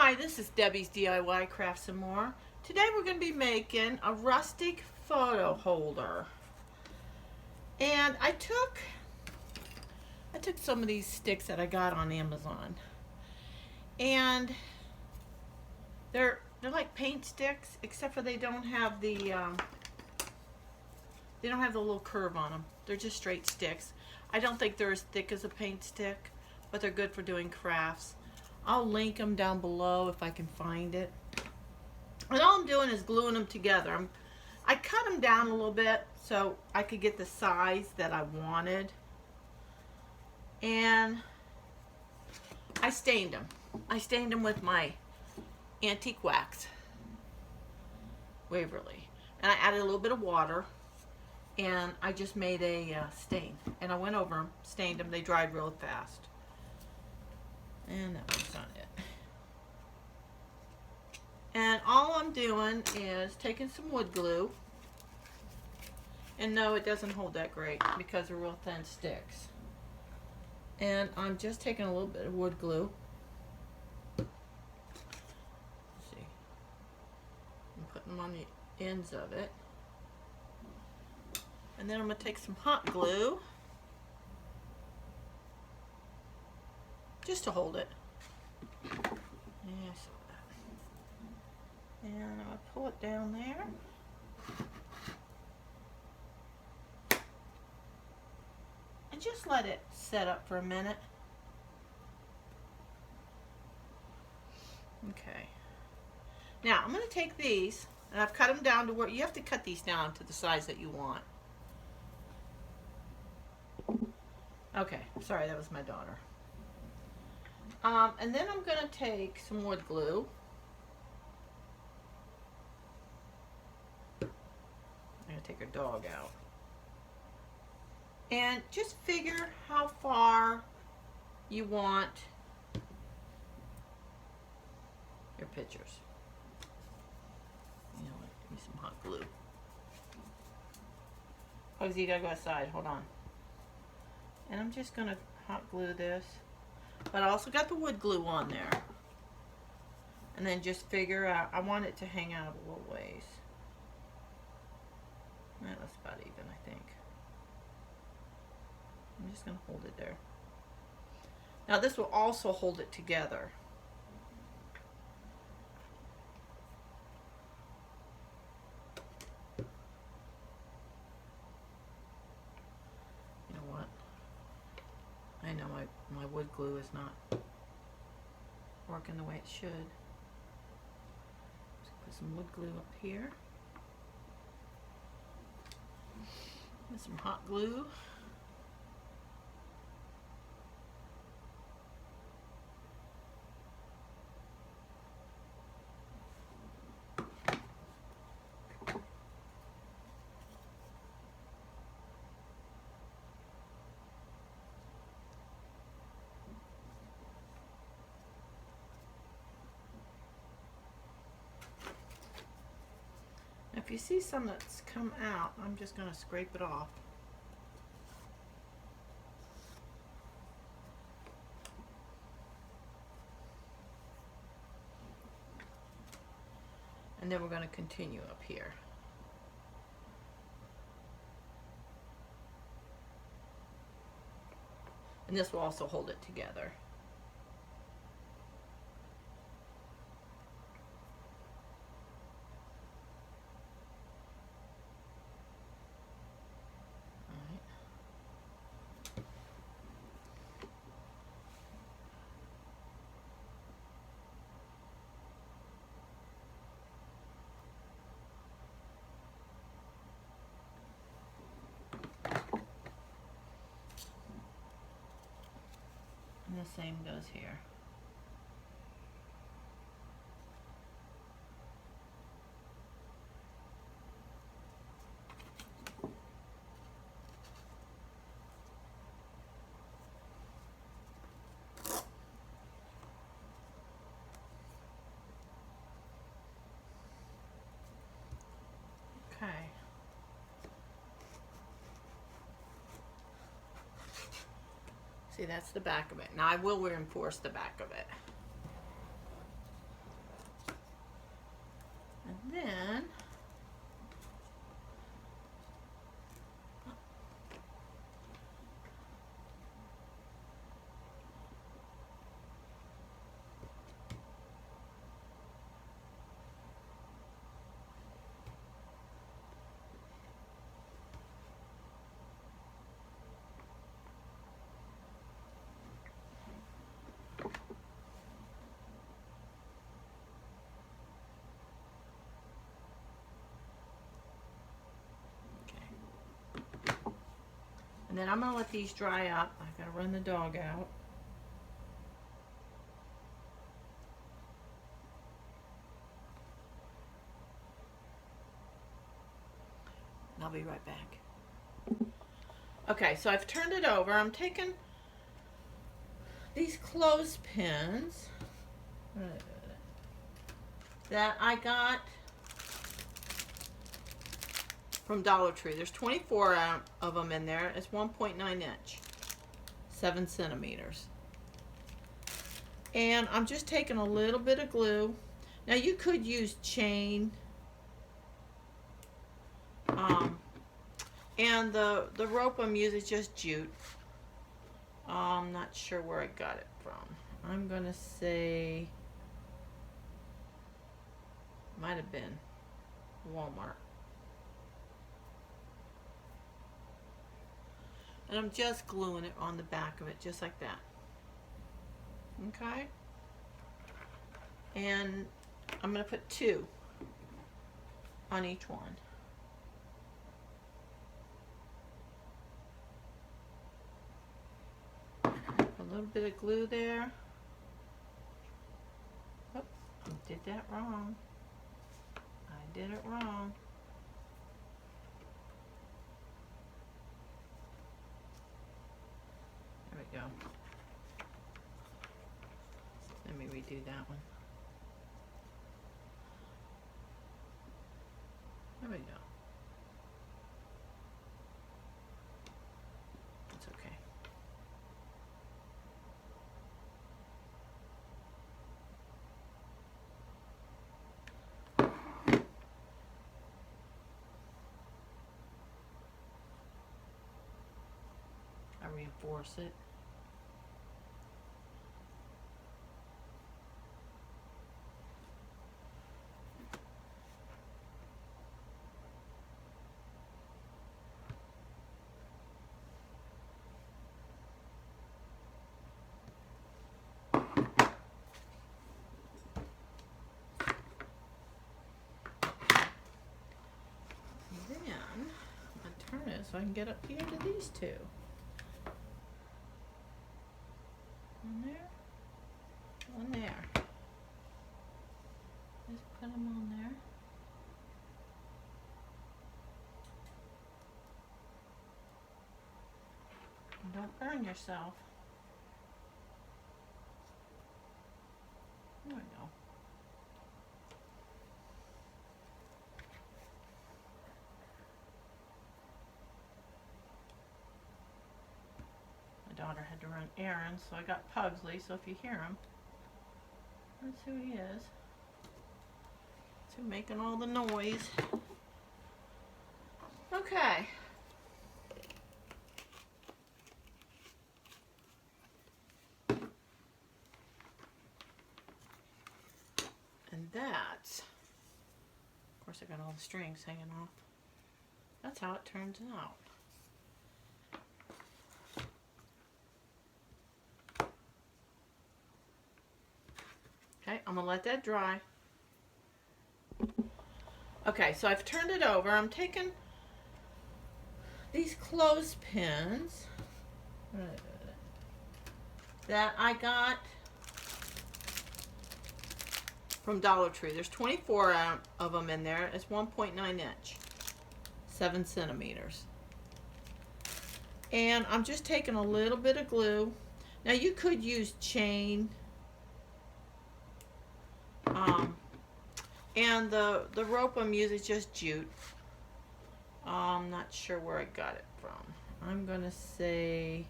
Hi, this is Debbie's DIY Crafts and More. Today we're going to be making a rustic photo holder. And I took some of these sticks that I got on Amazon. And they're like paint sticks, except for they don't have the little curve on them. They're just straight sticks. I don't think they're as thick as a paint stick, but they're good for doing crafts. I'll link them down below if I can find it. And all I'm doing is gluing them together. I cut them down a little bit so I could get the size that I wanted. And I stained them. I stained them with my antique wax, Waverly. And I added a little bit of water. And I just made a stain. And I went over them, stained them. They dried real fast. And that was not it. And all I'm doing is taking some wood glue. And no, it doesn't hold that great because they're real thin sticks. And I'm just taking a little bit of wood glue. Let's see. I'm putting them on the ends of it. And then I'm going to take some hot glue. Just to hold it. Yes. And I'm going to pull it down there. And just let it set up for a minute. Okay. Now I'm going to take these, and I've cut them down to where you have to cut these down to the size that you want. Okay, sorry, that was my daughter. And then I'm going to take some wood glue. I'm going to take her dog out. And just figure how far you want your pictures. You know what? Give me some hot glue. Oh, you gotta go outside. Hold on. And I'm just going to hot glue this. But I also got the wood glue on there. And then just figure out, I want it to hang out a little ways. That's about even, I think. I'm just going to hold it there. Now this will also hold it together. You know what? I know my wood glue is not working the way it should. Just put some wood glue up here. With some hot glue. If you see some that's come out, I'm just going to scrape it off. And then we're going to continue up here. And this will also hold it together. And the same goes here. Okay. See, that's the back of it. Now I will reinforce the back of it. And then I'm going to let these dry up. I've got to run the dog out. And I'll be right back. Okay, so I've turned it over. I'm taking these clothespins that I got from Dollar Tree. There's 24 of them in there. It's 1.9 inch, 7 centimeters. And I'm just taking a little bit of glue. Now you could use chain. And the rope I'm using is just jute. I'm not sure where I got it from. I'm going to say, might have been Walmart. And I'm just gluing it on the back of it, just like that. Okay? And I'm going to put 2 on each one. A little bit of glue there. Oops, I did that wrong. I did it wrong. There we go. Let me redo that one. There we go. It's okay. I reinforce it. So I can get up here to these 2. One there, one there. Just put them on there. And don't burn yourself. There we go. My daughter had to run errands, so I got Pugsley, so if you hear him, that's who he is. That's who making all the noise. Okay. And that's, of course I got all the strings hanging off. That's how it turns out. Okay, I'm gonna let that dry. Okay, so I've turned it over. I'm taking these clothespins that I got from Dollar Tree. There's 24 of them in there. It's 1.9 inch, 7 centimeters. And I'm just taking a little bit of glue. Now you could use chain. And the rope I'm using is just jute. I'm not sure where I got it from. I'm going to say,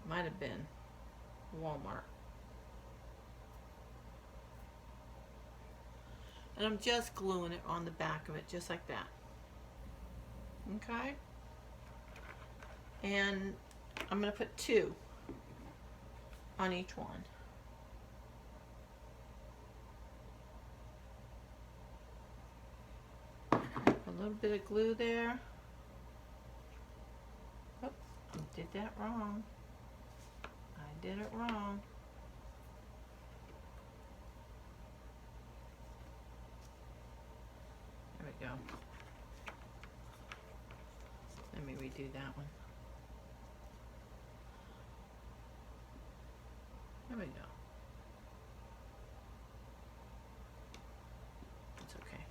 might have been Walmart. And I'm just gluing it on the back of it, just like that. Okay? And I'm going to put 2 on each one. A little bit of glue there. Oops, I did that wrong. I did it wrong. There we go. do that one. There we go. It's okay.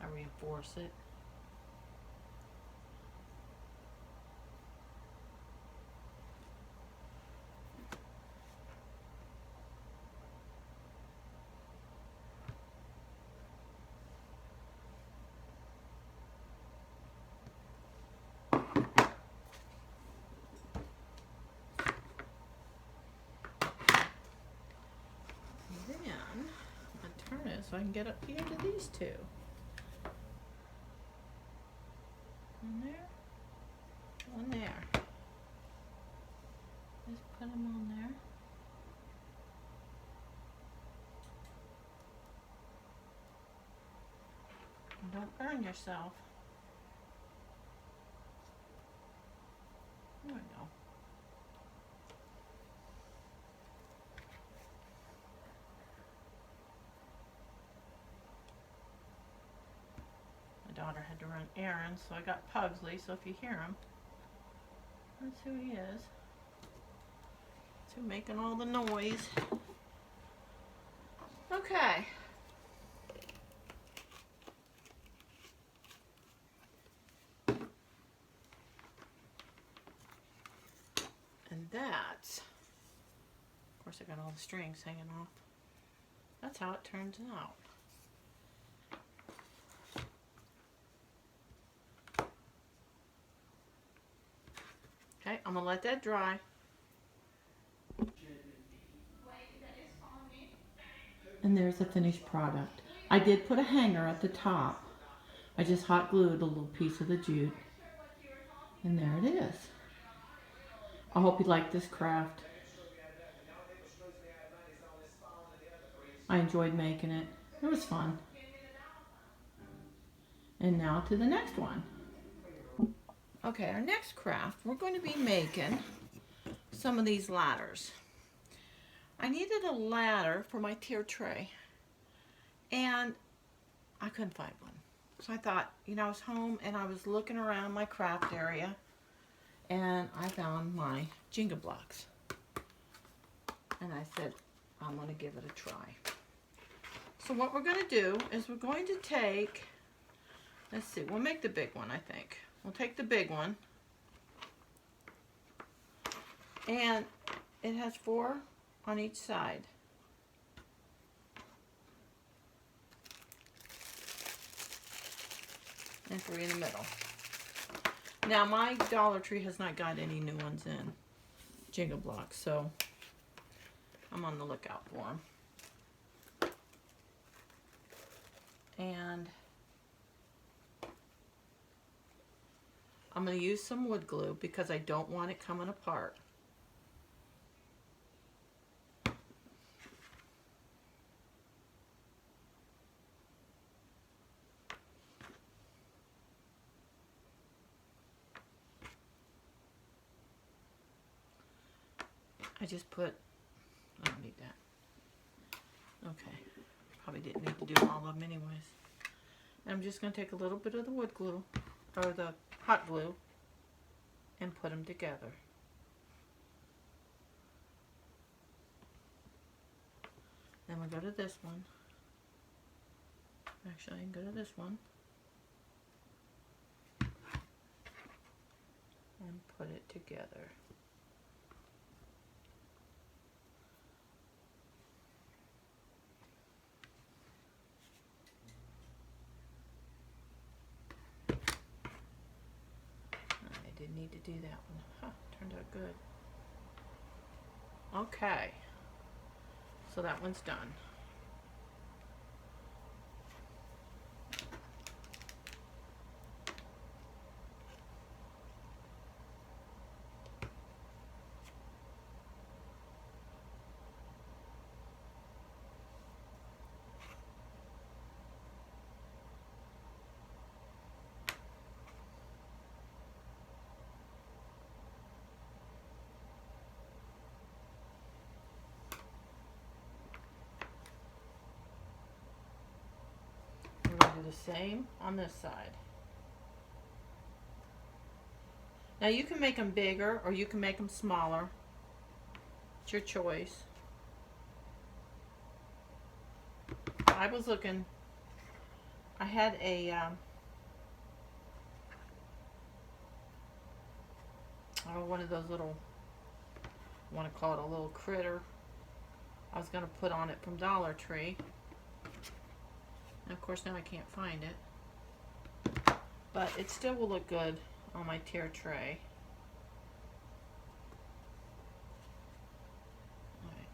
I reinforce it. Turn it so I can get up here to these two. One there, one there. Just put them on there. And don't burn yourself. There we go. Daughter had to run errands, so I got Pugsley, so if you hear him, that's who he is. That's who making all the noise. Okay. And that's, of course I got all the strings hanging off. That's how it turns out. Okay, I'm gonna let that dry. And there's the finished product. I did put a hanger at the top. I just hot glued a little piece of the jute. And there it is. I hope you like this craft. I enjoyed making it. It was fun. And now to the next one. Okay, our next craft, we're going to be making some of these ladders. I needed a ladder for my tier tray, and I couldn't find one. So I thought, you know, I was home and I was looking around my craft area, and I found my Jenga blocks. And I said, I'm going to give it a try. So what we're going to do is we're going to take, let's see, we'll make the big one, I think. We'll take the big one, and it has 4 on each side. And 3 in the middle. Now my Dollar Tree has not got any new ones in, Jenga blocks, so I'm on the lookout for them. And I'm going to use some wood glue because I don't want it coming apart. I just put, I don't need that. Okay, probably didn't need to do all of them anyways. I'm just going to take a little bit of the wood glue, or the hot glue, and put them together. Then we go to this one. Actually, I can go to this one. And put it together. I didn't need to do that one. Huh, turned out good. Okay. So that one's done. same on this side. Now you can make them bigger or you can make them smaller. It's your choice. I was looking, I had a, one of those little, I want to call it a little critter. I was going to put on it from Dollar Tree. And of course now I can't find it. But it still will look good on my tier tray. Alright.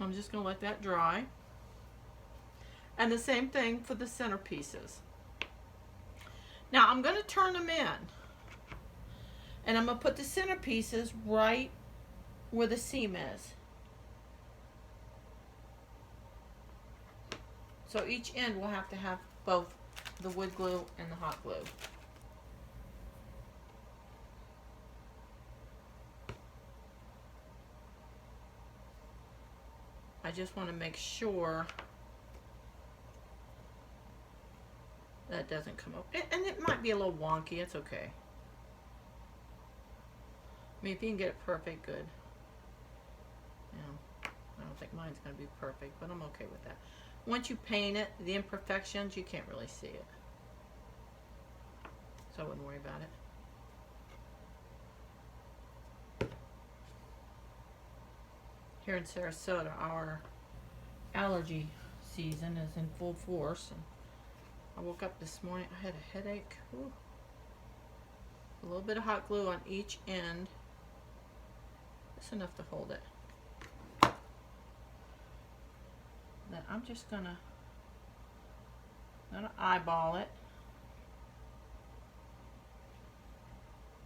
I'm just going to let that dry. And the same thing for the centerpieces. Now I'm going to turn them in. And I'm going to put the centerpieces right where the seam is. So each end will have to have both the wood glue and the hot glue. I just want to make sure that doesn't come up. And it might be a little wonky, it's okay. I mean, if you can get it perfect, good. You know, I don't think mine's going to be perfect, but I'm okay with that. Once you paint it, the imperfections, you can't really see it. So I wouldn't worry about it. Here in Sarasota, our allergy season is in full force. And I woke up this morning, I had a headache. Ooh. A little bit of hot glue on each end. That's enough to hold it. Then I'm just gonna eyeball it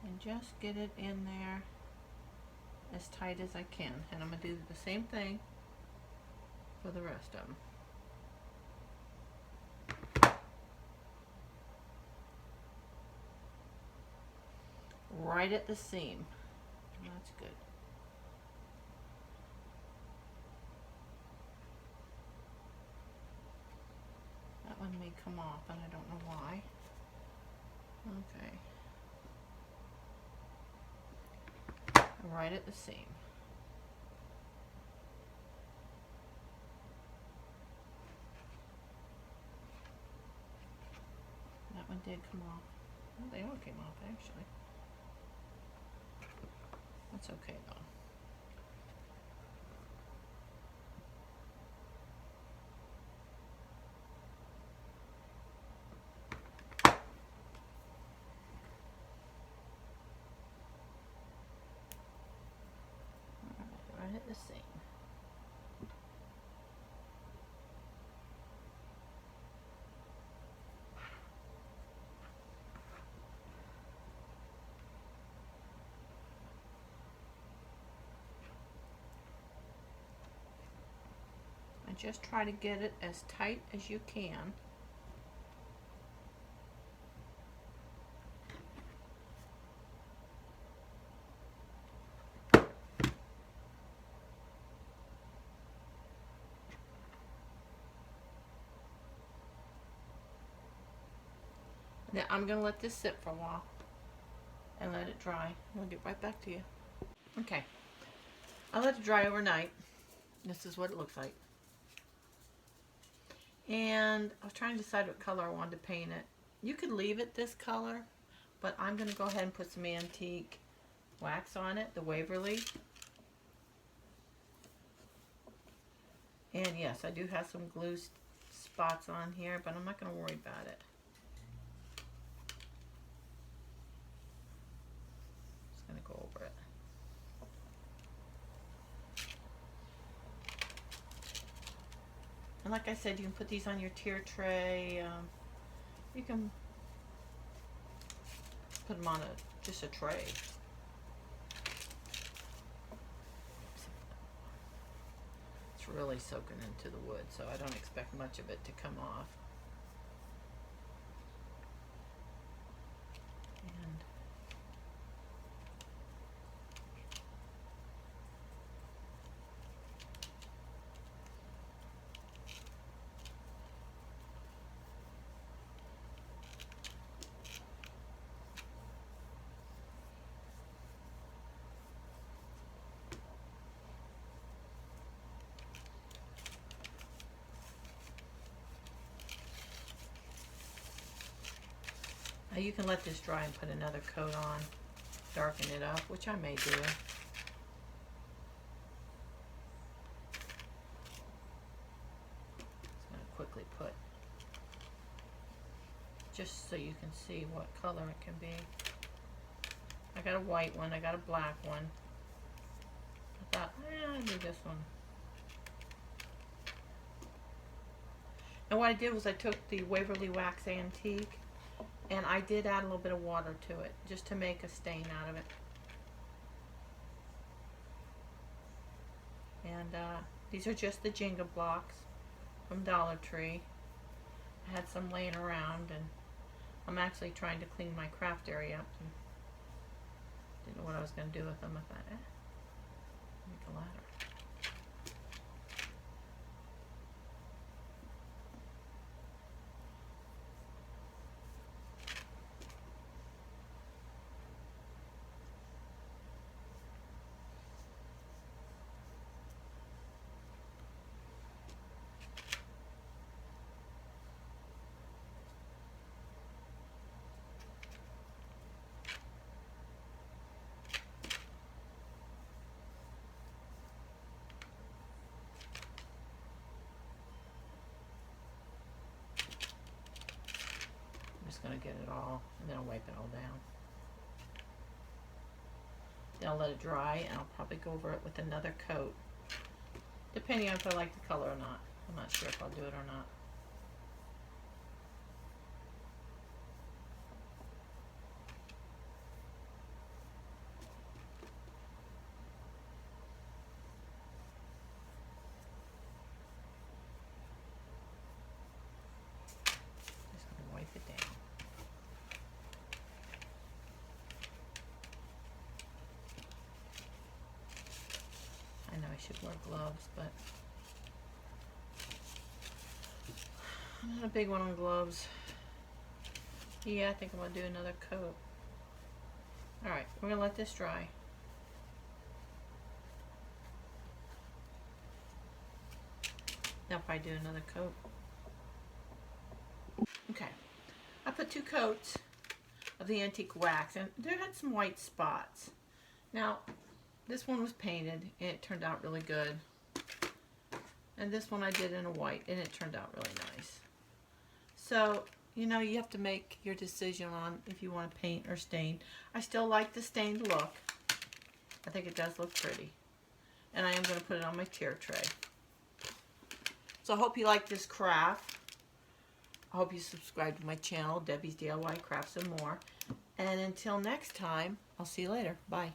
and just get it in there as tight as I can. And I'm gonna do the same thing for the rest of them. Right at the seam. That's good. That one may come off, and I don't know why. Okay. Right at the seam. That one did come off. Well, they all came off, actually. That's okay, though. Right at the seam. And just try to get it as tight as you can. Now I'm going to let this sit for a while and let it dry. I'll get right back to you. Okay, I let it dry overnight. This is what it looks like. And I was trying to decide what color I wanted to paint it. You could leave it this color, but I'm going to go ahead and put some antique wax on it, the Waverly. And yes, I do have some glue spots on here, but I'm not going to worry about it. Just going to go over it. And like I said, you can put these on your tier tray. You can put them on just a tray. It's really soaking into the wood, so I don't expect much of it to come off. And you can let this dry and put another coat on, darken it up, which I may do. Just going to quickly put, just so you can see what color it can be. I got a white one, I got a black one. I thought, I'll do this one. And what I did was I took the Waverly Wax Antique and I did add a little bit of water to it just to make a stain out of it. And these are just the Jenga blocks from Dollar Tree. I had some laying around and I'm actually trying to clean my craft area up. And didn't know what I was going to do with them. I thought, make a ladder. Going to get it all, and then I'll wipe it all down. Then I'll let it dry, and I'll probably go over it with another coat, depending on if I like the color or not. I'm not sure if I'll do it or not. Just going to wipe it down. I know I should wear gloves, but I'm not a big one on gloves. Yeah, I think I'm going to do another coat. Alright, we're going to let this dry. Now I'll probably do another coat. Okay, I put 2 coats of the antique wax, and there had some white spots. Now, this one was painted, and it turned out really good. And this one I did in a white, and it turned out really nice. So, you know, you have to make your decision on if you want to paint or stain. I still like the stained look. I think it does look pretty. And I am going to put it on my chair tray. So I hope you like this craft. I hope you subscribe to my channel, Debbie's DIY Crafts and More. And until next time, I'll see you later. Bye.